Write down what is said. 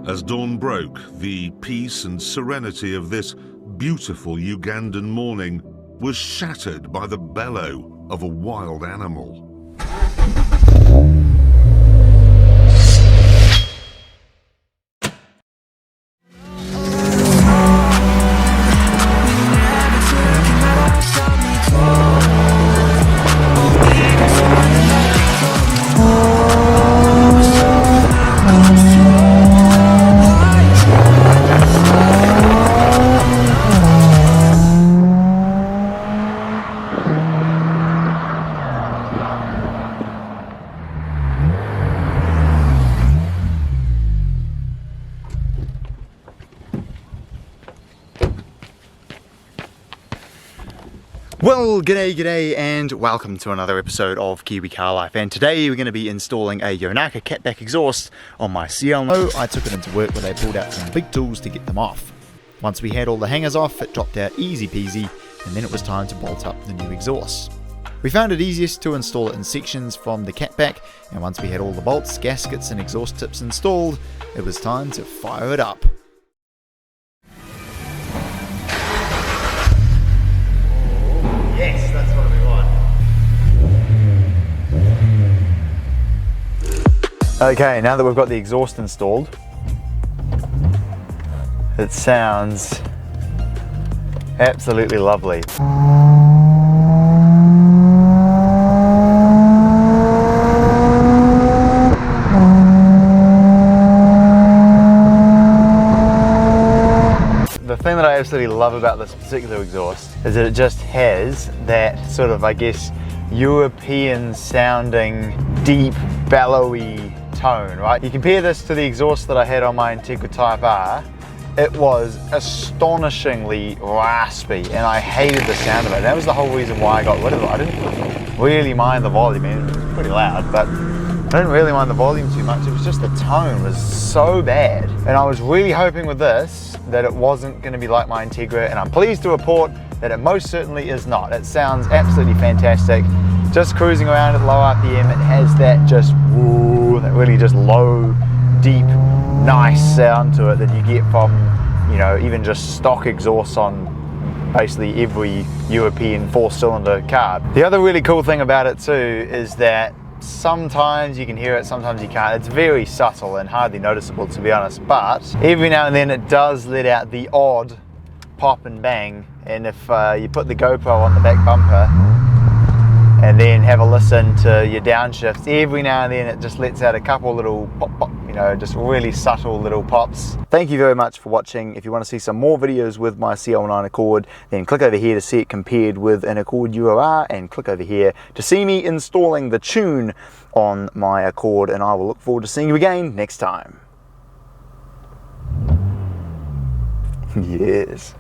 As dawn broke, the peace and serenity of this beautiful Ugandan morning was shattered by the bellow of a wild animal. Well, g'day and welcome to another episode of Kiwi Car Life, and today we're going to be installing a Yonaka Catback Exhaust on my CL9. I took it into work where they pulled out some big tools to get them off. Once we had all the hangers off, it dropped out easy peasy, and then it was time to bolt up the new exhaust. We found it easiest to install it in sections from the catback, and once we had all the bolts, gaskets and exhaust tips installed, it was time to fire it up. Yes, that's what we want. Okay, now that we've got the exhaust installed, it sounds absolutely lovely. The thing that I absolutely love about this particular exhaust is that it just has that sort of, I guess, European sounding, deep, bellowy tone, right? You compare this to the exhaust that I had on my Integra Type R, it was astonishingly raspy and I hated the sound of it. That was the whole reason why I got rid of it. I didn't really mind the volume, it was pretty loud, but I didn't really mind the volume too much. It was just the tone was so bad. And I was really hoping with this that it wasn't going to be like my Integra, and I'm pleased to report that it most certainly is not. It sounds absolutely fantastic. Just cruising around at low RPM, it has that just woo, that really just low, deep, nice sound to it that you get from, you know, even just stock exhausts on basically every European 4-cylinder car. The other really cool thing about it too is that sometimes you can hear it, sometimes you can't. It's very subtle and hardly noticeable, to be honest, but every now and then it does let out the odd pop and bang, and if you put the GoPro on the back bumper and then have a listen to your downshifts, every now and then it just lets out a couple little pop pop, you know, just really subtle little pops. Thank you very much for watching. If you want to see some more videos with my CL9 Accord, then click over here to see it compared with an Accord URR, and click over here to see me installing the tune on my Accord, and I will look forward to seeing you again next time. Yes.